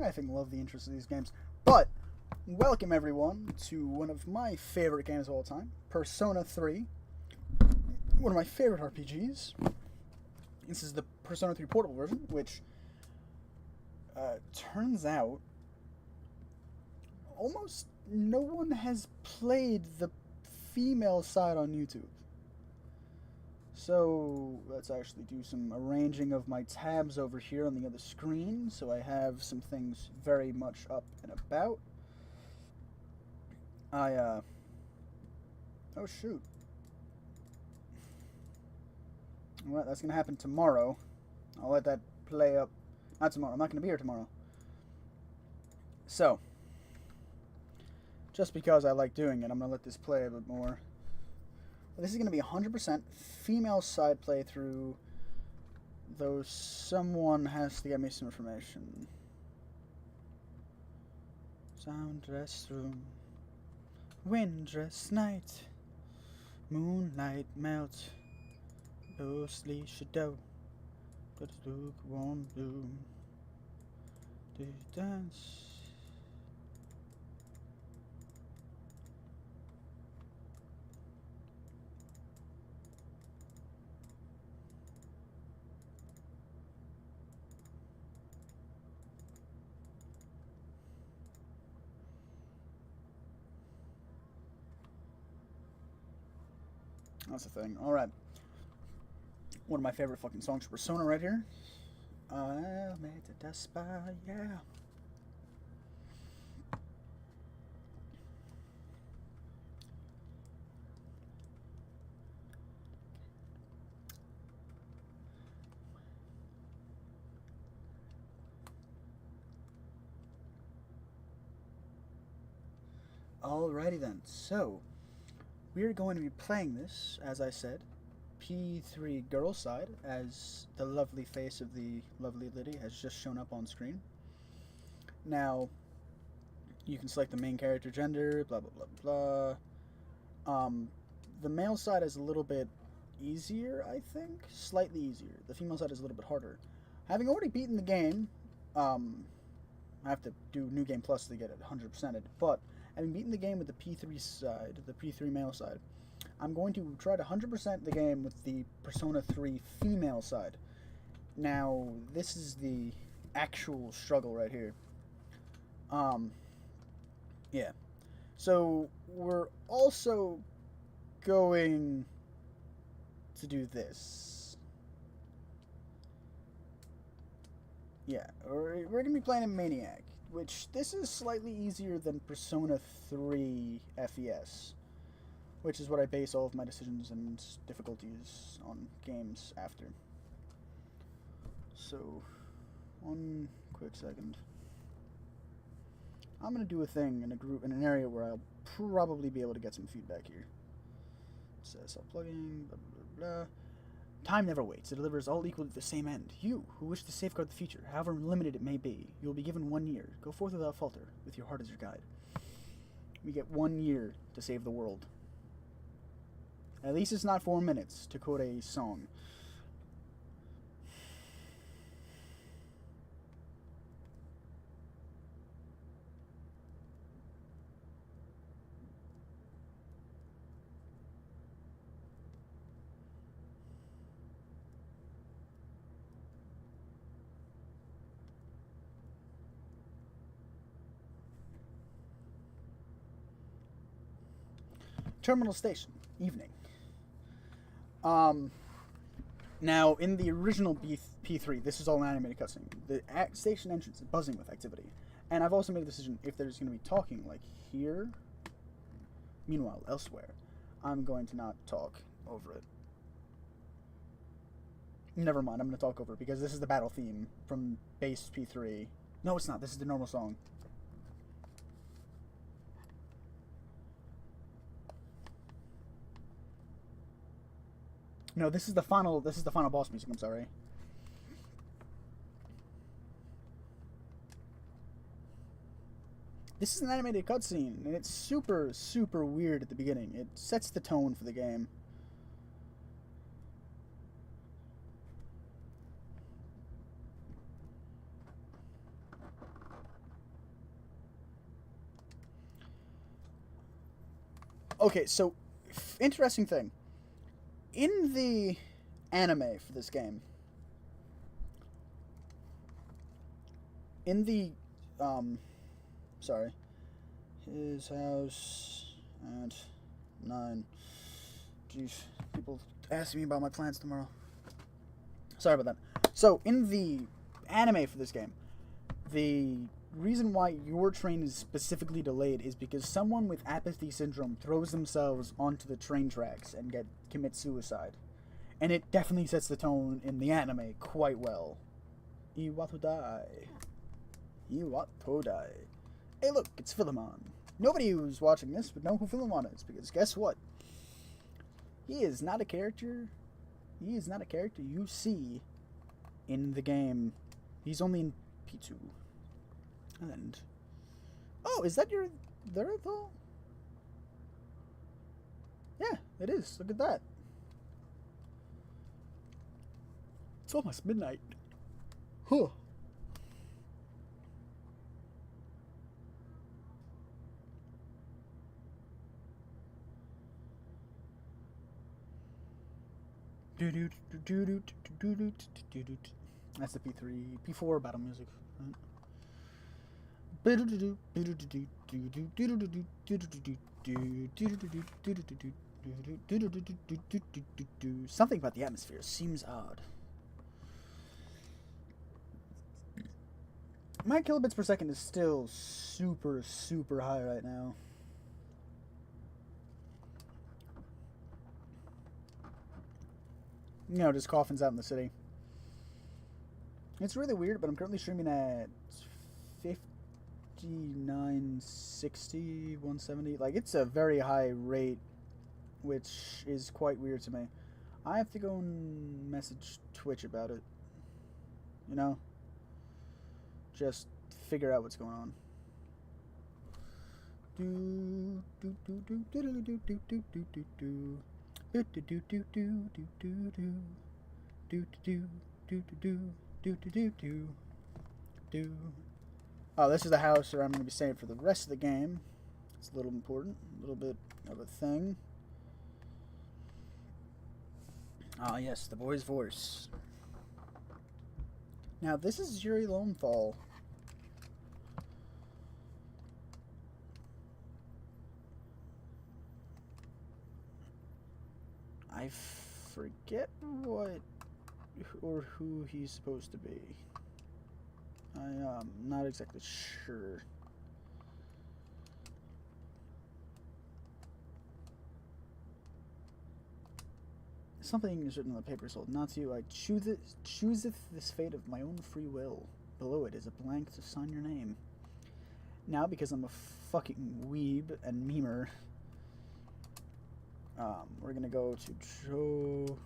I think love the interest of these games. But welcome everyone to one of my favorite games of all time, Persona 3. One of my favorite RPGs. This is the Persona 3 portable version, which turns out almost no one has played the female side on YouTube. So let's actually do some arranging of my tabs over here on the other screen, so I have some things very much up and about. Oh shoot. Alright, that's gonna happen tomorrow. I'll let that play up. Not tomorrow, I'm not gonna be here tomorrow. So, just because I like doing it, I'm gonna let this play a bit more. This is going to be 100% female side playthrough, though someone has to get me some information. Sound dress room, wind dress night, moonlight melt, ghostly shadow, but lukewarm bloom, do you dance? That's the thing. Alright. One of my favorite fucking songs for Persona right here. I'll make the dust by, yeah. Alrighty then. So, we're going to be playing this, as I said, P3 girl side, as the lovely face of the lovely Liddy has just shown up on screen. Now, you can select the main character gender, blah blah blah blah. The male side is a little bit easier, I think, slightly easier. The female side is a little bit harder. Having already beaten the game, I have to do New Game Plus to get it 100%ed, but having beaten the game with the P3 side, the P3 male side, I'm going to try to 100% the game with the Persona 3 female side. Now, this is the actual struggle right here. Yeah. So, we're also going to do this. Yeah, we're going to be playing a Maniac, which this is slightly easier than Persona 3 FES, which is what I base all of my decisions and difficulties on games after. So, one quick second. I'm going to do a thing in a group, in an area where I'll probably be able to get some feedback here. It says, plugging, blah, blah, blah. Time never waits. It delivers all equal to the same end. You, who wish to safeguard the future, however limited it may be, you will be given 1 year. Go forth without falter, with your heart as your guide. We get 1 year to save the world. At least it's not 4 minutes, to quote a song. Terminal Station, evening. Now, in the original P3, this is all an animated cutscene. The station entrance is buzzing with activity. And I've also made a decision, if there's going to be talking, like here, meanwhile, elsewhere, I'm going to not talk over it. Never mind, I'm going to talk over it, because this is the battle theme from base P3. No, it's not. This is the normal song. No, this is the final boss music, I'm sorry. This is an animated cutscene, and it's super, super weird at the beginning. It sets the tone for the game. Okay, so interesting thing. In the anime for this game, in the sorry, his house at 9. Jeez, people ask me about my plans tomorrow. Sorry about that. So, in the anime for this game, the reason why your train is specifically delayed is because someone with apathy syndrome throws themselves onto the train tracks and commits suicide. And it definitely sets the tone in the anime quite well. Iwatodai. Iwatodai. Hey look, it's Philemon. Nobody who's watching this would know who Philemon is, because guess what? He is not a character you see in the game. He's only in P2. And... oh, is that your though? Yeah, it is. Look at that. It's almost midnight. Huh. That's the P3, P4 battle music. Something about the atmosphere seems odd. My kilobits per second is still super, super high right now. You know, just coffins out in the city. It's really weird, but I'm currently streaming at 5960, 170. Like, it's a very high rate, which is quite weird to me. I have to go and message Twitch about it. You know? Just figure out what's going on. Oh, this is the house where I'm going to be staying for the rest of the game. It's a little important, a little bit of a thing. Ah, yes, the boy's voice. Now, this is Yuri Lowenthal. I forget what or who he's supposed to be. I'm not exactly sure. Something is written on the paper sold not to you. I chooseth this fate of my own free will. Below it is a blank to sign your name. Now, because I'm a fucking weeb and memer, we're gonna go to Joe.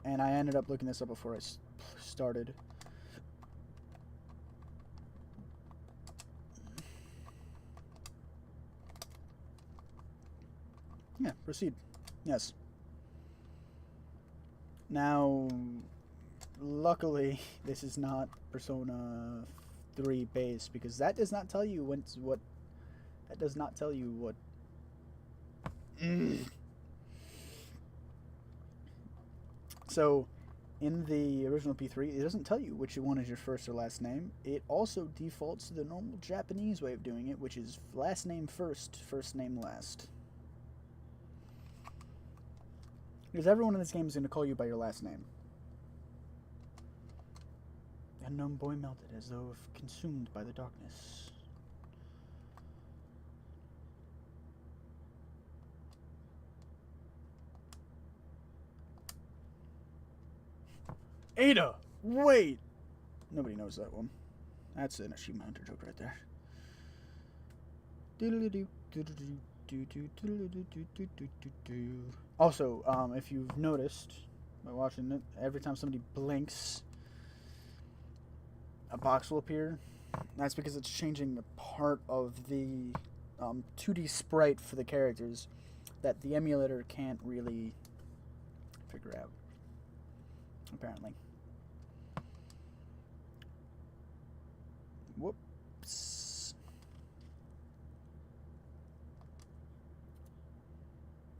And I ended up looking this up before I started. Yeah, proceed. Yes. Now, luckily, this is not Persona 3 base, because that does not tell you what. That does not tell you what. So, in the original P3, it doesn't tell you which one is your first or last name. It also defaults to the normal Japanese way of doing it, which is last name first, first name last. Because everyone in this game is going to call you by your last name. The unknown boy melted as though if consumed by the darkness. Ada! Wait! Nobody knows that one. That's an Achievement Hunter joke right there. Also, if you've noticed by watching it, every time somebody blinks, a box will appear. That's because it's changing a part of the 2D sprite for the characters that the emulator can't really figure out, apparently. Whoops.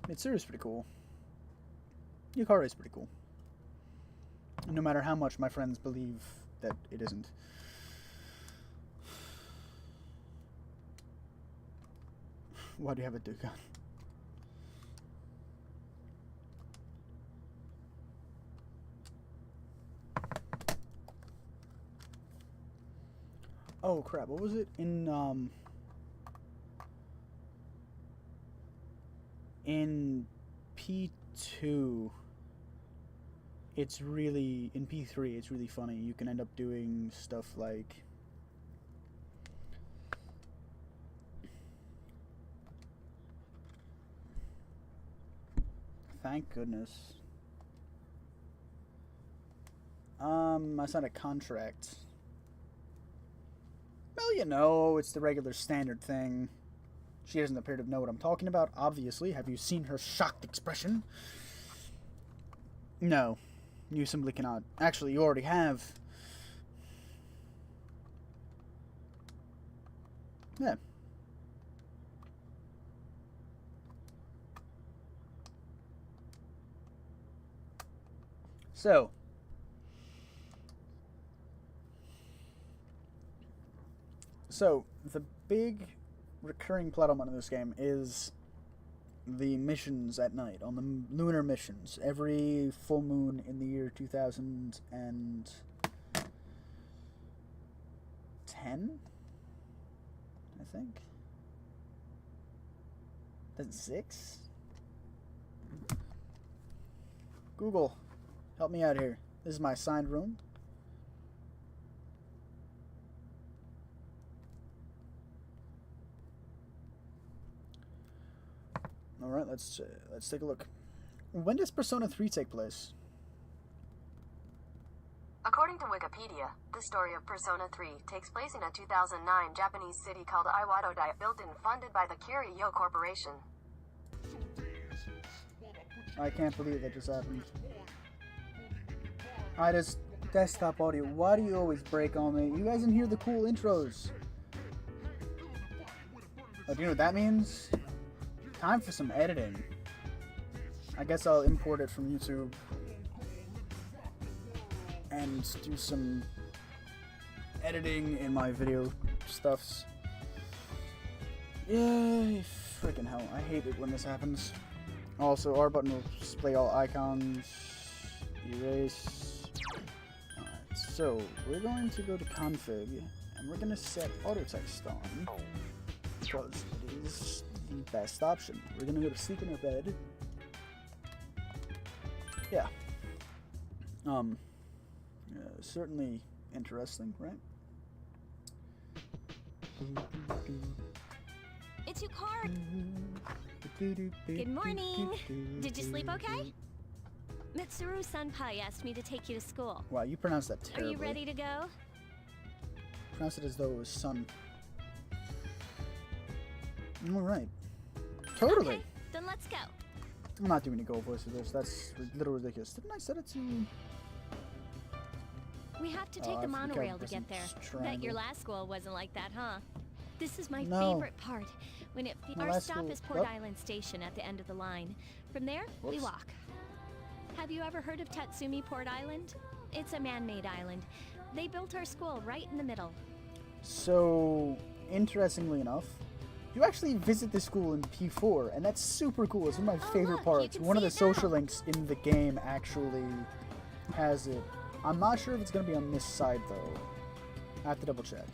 Mitsuru's pretty cool. Yukari's pretty cool. No matter how much my friends believe that it isn't. Why do you have a Dukan? Oh crap, what was it? In P2, it's really, in P3, it's really funny. You can end up doing stuff like, thank goodness. I signed a contract. Well, you know, it's the regular standard thing. She doesn't appear to know what I'm talking about, obviously. Have you seen her shocked expression? No. You simply cannot. Actually, you already have. Yeah. So, the big recurring plot element in this game is the missions at night, on the lunar missions. Every full moon in the year 2010, I think. 2006? Google, help me out here. This is my assigned room. Alright, let's take a look. When does Persona 3 take place? According to Wikipedia, the story of Persona 3 takes place in a 2009 Japanese city called Iwatodai, built and funded by the Kiryu Corporation. I can't believe that just happened. Alright, this desktop audio. Why do you always break on me? You guys didn't hear the cool intros. Oh, do you know what that means? Time for some editing. I guess I'll import it from YouTube and do some editing in my video stuffs. Yay, freaking hell. I hate it when this happens. Also, R button will display all icons. Erase. Alright, so we're going to go to config and we're going to set auto text on because it is the best option. We're gonna go to sleep in our bed. Yeah. Certainly interesting, right? It's your card. Good morning. Did you sleep okay? Mitsuru Senpai asked me to take you to school. Wow, you pronounced that terribly. Are you ready to go? Pronounce it as though it was sun. Alright. Totally. Okay, then let's go. I'm not doing a go voice for this. That's a little ridiculous. Didn't I set it to... We have to take the monorail to get there. Bet your last school wasn't like that, huh? This is my favorite part. When our stop is Port Island Station at the end of the line. From there, we walk. Have you ever heard of Tatsumi Port Island? It's a man-made island. They built our school right in the middle. So, interestingly enough, you actually visit the school in P4, and that's super cool. It's one of my favorite parts. One of the social links in the game actually has it. I'm not sure if it's going to be on this side, though. I have to double check.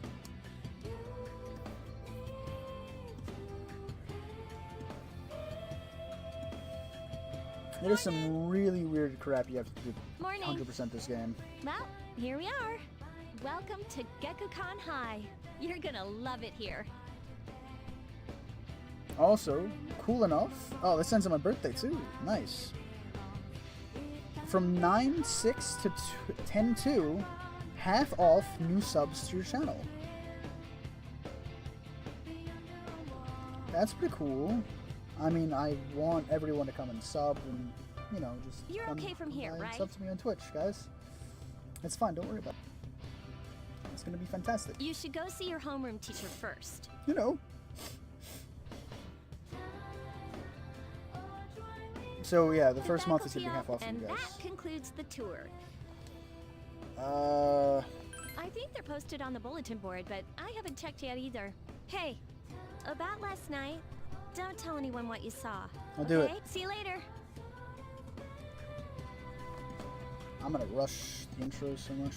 There's some really weird crap you have to do 100% this game. Well, here we are. Welcome to Gekukan High. You're gonna love it here. Also, cool enough. Oh, this ends on my birthday too. Nice. From 9/6 to 10/2, half off new subs to your channel. That's pretty cool. I mean, I want everyone to come and sub and, you know, just You're okay from here, right? Sub to me on Twitch, guys. It's fine. Don't worry about it. It's gonna be fantastic. You should go see your homeroom teacher first. You know. So yeah, the first month is gonna be half off for you guys. And that concludes the tour. I think they're posted on the bulletin board, but I haven't checked yet either. Hey, about last night, don't tell anyone what you saw. I'll do it. See you later. I'm gonna rush the intro so much.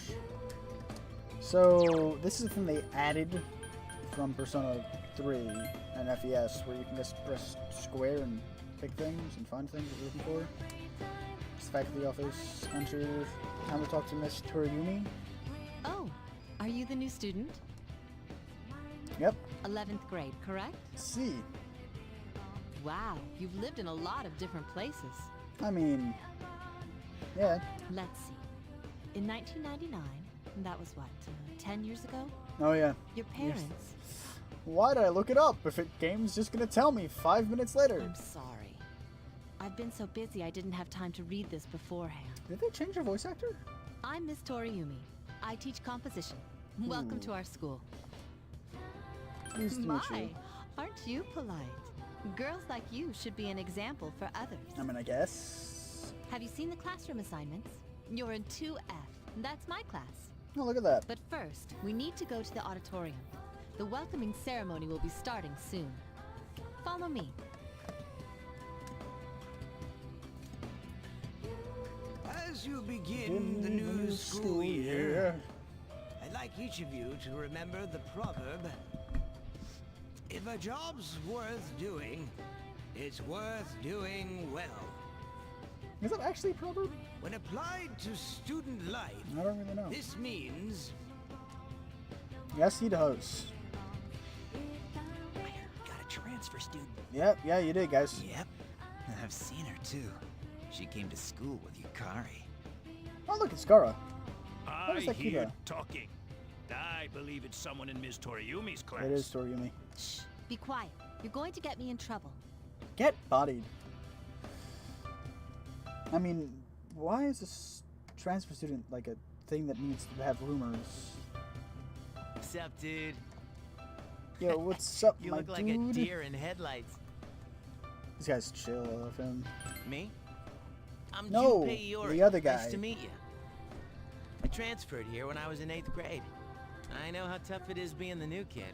So this is the thing they added from Persona 3 and FES, where you can just press square and pick things and find things that you're looking for. It's faculty office. Enter. Time to talk to Miss Toriyumi. Oh, are you the new student? Yep. 11th grade, correct? See. Wow, you've lived in a lot of different places. I mean, yeah. Let's see. In 1999, that was what, 10 years ago? Oh yeah. Your parents... Why did I look it up if it game's just gonna tell me 5 minutes later? I'm sorry. I've been so busy I didn't have time to read this beforehand. Did they change your voice actor? I'm Miss Toriyumi. I teach composition. Welcome to our school. Nice to meet you. Aren't you polite? Girls like you should be an example for others. I mean, I guess. Have you seen the classroom assignments? You're in 2F. That's my class. Oh, look at that. But first, we need to go to the auditorium. The welcoming ceremony will be starting soon. Follow me. As you begin the new school year, I'd like each of you to remember the proverb, if a job's worth doing, it's worth doing well. Is that actually a proverb? When applied to student life, I don't really know. this means... Yes, he does. I got a transfer student. Yep, yeah, you did, guys. Yep. I've seen her too. She came to school with Yukari. Oh, look, it's Gara. I is that hear Kiba? talking. I believe it's someone in Ms. Toriyumi's class. It is Toriyumi. Shh, be quiet. You're going to get me in trouble. Get bodied. I mean, why is this transfer student like a thing that needs to have rumors? What's up, dude? Yo, what's up, You my look like dude? a deer in headlights. This guy's chill, I love him. Me? I'm No, Junpei Iori. the other guy. Nice to meet you. I transferred here when I was in 8th grade. I know how tough it is being the new kid.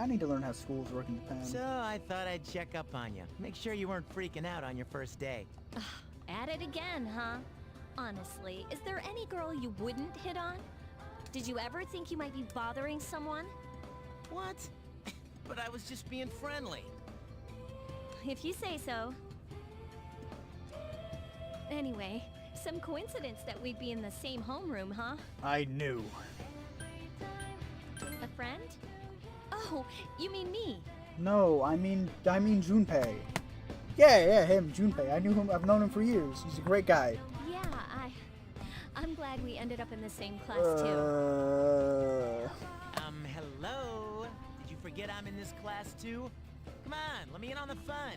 I need to learn how schools work in Japan. So I thought I'd check up on you. Make sure you weren't freaking out on your first day. At it again, huh? Honestly, is there any girl you wouldn't hit on? Did you ever think you might be bothering someone? What? But I was just being friendly. If you say so. Anyway, some coincidence that we'd be in the same homeroom, huh? I knew. A friend? Oh, you mean me? No, I mean Junpei. Yeah, him, Junpei. I knew him. I've known him for years. He's a great guy. Yeah, I'm glad we ended up in the same class too. Hello? Did you forget I'm in this class too? Come on, let me in on the fun.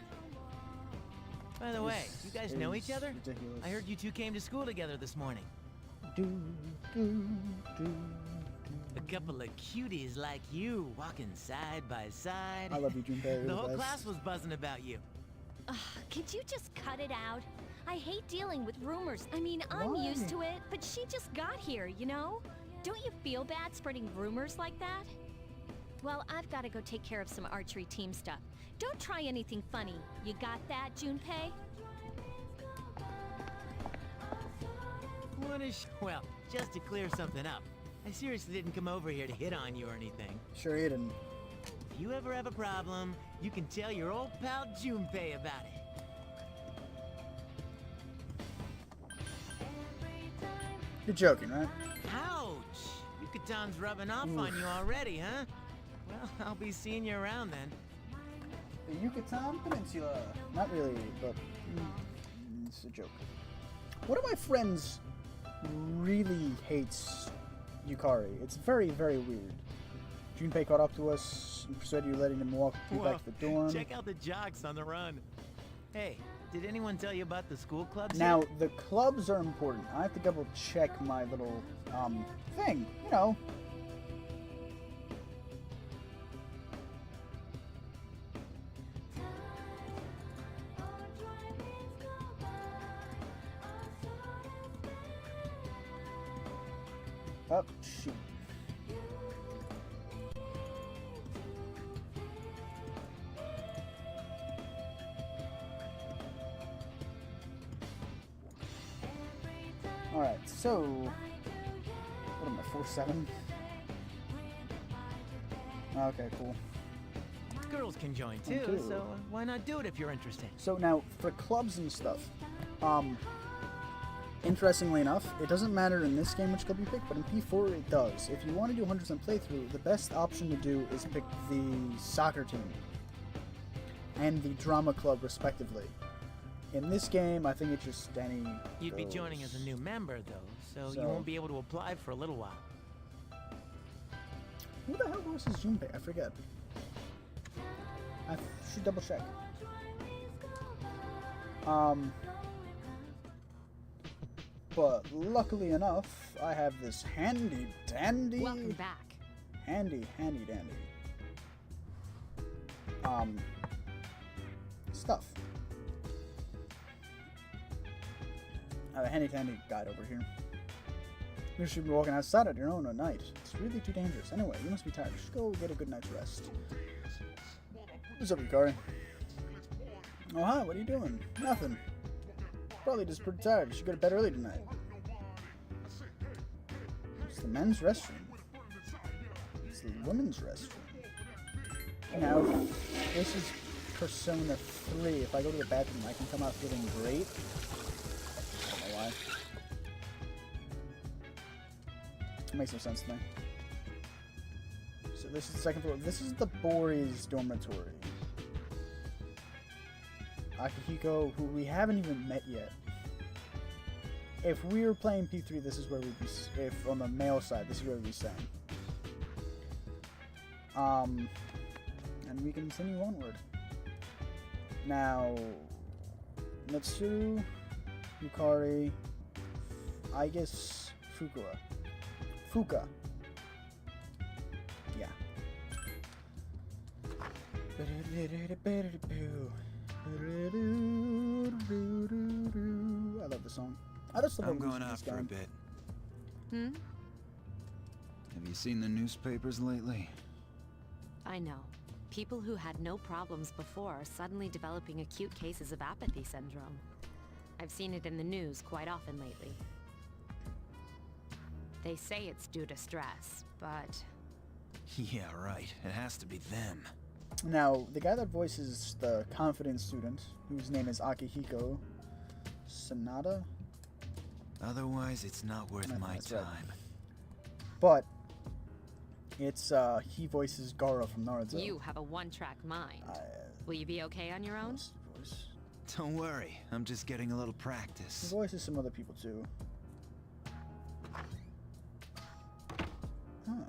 By the way, you guys know each other? Ridiculous. I heard you two came to school together this morning. Do, do, do. A couple of cuties like you, walking side by side. I love you, Junpei. You're The whole best. class was buzzing about you. Could you just cut it out? I hate dealing with rumors. I mean, I'm Why? used to it, but she just got here, you know? Don't you feel bad spreading rumors like that? Well, I've got to go take care of some archery team stuff. Don't try anything funny. You got that, Junpei? Well, just to clear something up, I seriously didn't come over here to hit on you or anything. Sure you didn't. If you ever have a problem, you can tell your old pal Junpei about it. You're joking, right? Ouch! Yucatan's rubbing off on you already, huh? Well, I'll be seeing you around then. The Yucatan Peninsula. Not really, but it's a joke. One of my friends really hates Yukari. It's very, very weird. Junpei caught up to us and persuaded you letting him walk you back to the dorm. Check out the jocks on the run. Hey, did anyone tell you about the school clubs Now, here? the clubs are important. I have to double check my little, thing. You know, Oh, shoot. Alright, so... What am I, 4-7? Okay, cool. Girls can join too, so why not do it if you're interested? So now, for clubs and stuff, interestingly enough, it doesn't matter in this game which club you pick, but in P4 it does. If you want to do 100% playthrough, the best option to do is pick the soccer team and the drama club, respectively. In this game, I think it's just any... You'd be joining as a new member, though, so you won't be able to apply for a little while. Who the hell voices Junpei? I forget. I should double check. But luckily enough, I have this handy dandy. Welcome back. Handy dandy. Stuff. I have a handy dandy guide over here. You should be walking outside on your own at night. It's really too dangerous. Anyway, you must be tired. Just go get a good night's rest. What's up, Yukari? Oh, hi, what are you doing? Nothing. Probably just pretty tired. You should go to bed early tonight. It's the men's restroom. It's the women's restroom. Now, this is Persona 3. If I go to the bathroom, I can come out feeling great. I don't know why. It makes no sense to me. So this is the second floor. This is the boys' dormitory. Akihiko, who we haven't even met yet. If we were playing P3, this is where we'd be. If on the male side, this is where we'd be staying. And we continue onward. Now, Mitsuru, Yukari, I guess Fuka. Yeah. I love the song. I'm going out for a bit. Hmm? Have you seen the newspapers lately? I know. People who had no problems before are suddenly developing acute cases of apathy syndrome. I've seen it in the news quite often lately. They say it's due to stress, but... Yeah, right. It has to be them. Now, the guy that voices the confident student, whose name is Akihiko Sanada? Otherwise, it's not worth my time. Right. But it's he voices Gaara from Naruto. You have a one-track mind. Will you be okay on your own? Don't worry, I'm just getting a little practice. He voices some other people too. Huh.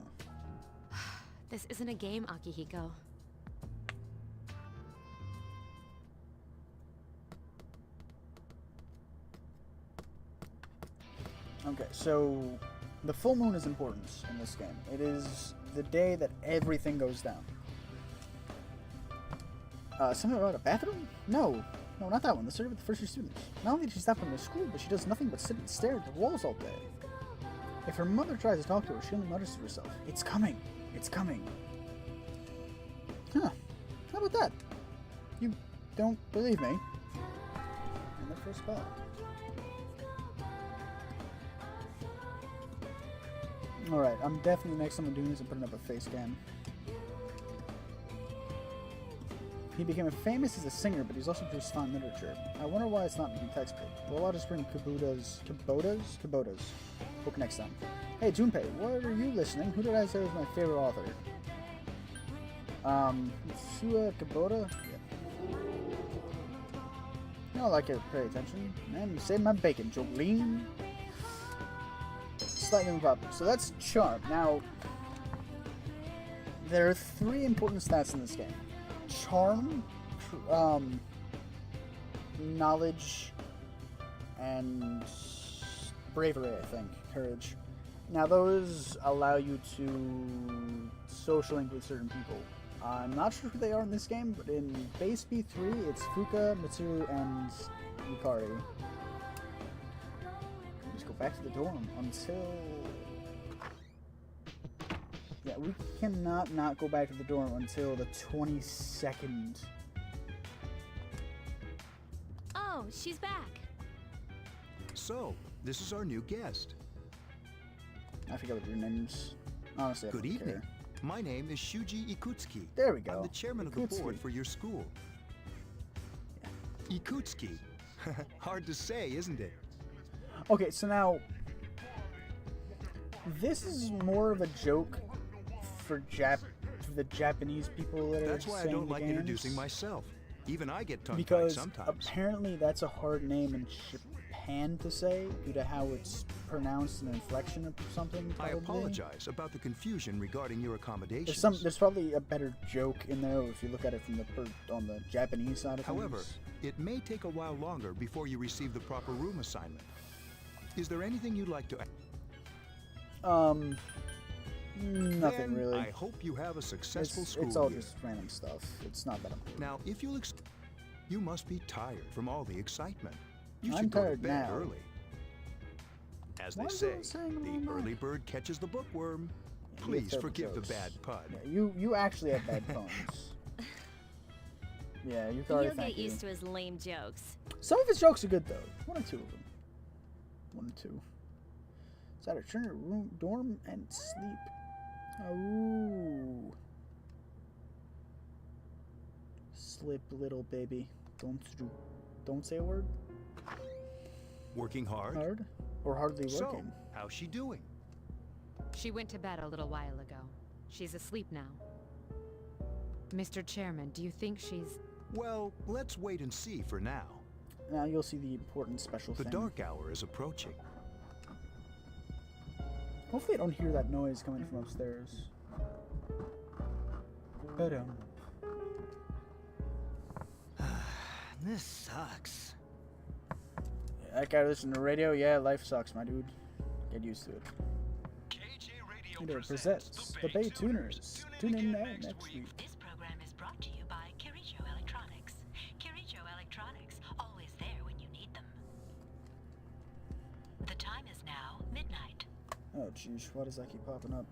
This isn't a game, Akihiko. Okay, so the full moon is important in this game. It is the day that everything goes down. Something about a bathroom? No, not that one. The story with the first year students. Not only did she stop from the school, but she does nothing but sit and stare at the walls all day. If her mother tries to talk to her, she only mutters to herself, "It's coming, it's coming." Huh, how about that? You don't believe me? In the first spot. Alright, I'm definitely next time I'm doing this and putting up a face cam. He became famous as a singer, but he's also produced fine literature. I wonder why it's not in the textbook. Well, I'll just bring Kubota's book next time. Hey, Junpei, what are you listening? Who did I say was my favorite author? Mitsuya Kubota? Yeah. I like it. Pay attention. Man, you saved my bacon, Jolene. Slightly move up. So that's charm. Now, there are 3 important stats in this game. Charm, knowledge, and bravery, I think. Courage. Now, those allow you to social link with certain people. I'm not sure who they are in this game, but in base B3, it's Fuka, Mitsuru, and Yukari. Just go back to the dorm until... Yeah, we cannot not go back to the dorm until the 22nd. Oh, she's back. So, this is our new guest. I forget what your name's. Honestly, I Good don't evening. care. My name is Shuji Ikutsuki. There we go. I'm the chairman of the board for your school. Ikutsuki. Hard to say, isn't it? Okay, so now this is more of a joke for the Japanese people that That's are why I saying don't the like games. introducing myself. Even I get tongue-tied Because sometimes. apparently that's a hard name in Japan to say due to how it's pronounced and inflection or something. I Probably. apologize about the confusion regarding your accommodations. There's probably a better joke in there if you look at it from on the Japanese side of However, things. it may take a while longer before you receive the proper room assignment. Is there anything you'd like to add? Nothing Then really. I hope you have a successful school It's all year. just random stuff. It's not that important. Now, if you'll you must be tired from all the excitement. You I'm should go to tired bed now. early. As Why they is say, everyone saying I'm all the night? early bird catches the bookworm. Yeah, you have Please terrible forgive jokes. the bad pun. Yeah, you actually have bad puns. Yeah, you can already You'll thank get you. used to his lame jokes. Some of his jokes are good though. One or two of them. One or two. Is that a turn your room, dorm, and sleep? Ooh. Slip, little baby. Don't say a word. Working hard? Hard or hardly So, working. how's she doing? She went to bed a little while ago. She's asleep now. Mr. Chairman, do you think she's... Well, let's wait and see for now. Now you'll see the important special The thing. dark hour is approaching. Hopefully I don't hear that noise coming from upstairs. But This sucks. that guy listen to radio. Yeah, life sucks, my dude. Get used to it. And it presents the Bay Tuners. Tune in next week. This program is brought to you by Kirijo Electronics. Kirijo Electronics, always there when you need them. The time is now midnight. Oh, jeez, why does that keep popping up?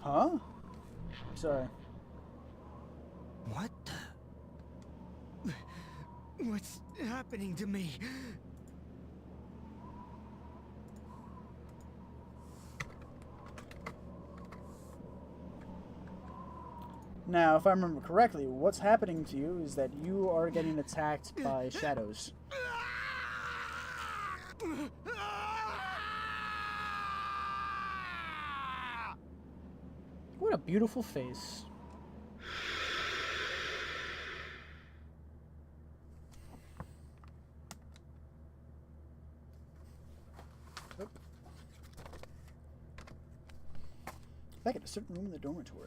Huh? Sorry. What the... What's happening to me? Now, if I remember correctly, what's happening to you is that you are getting attacked by shadows. What a beautiful face. Back at a certain room in the dormitory.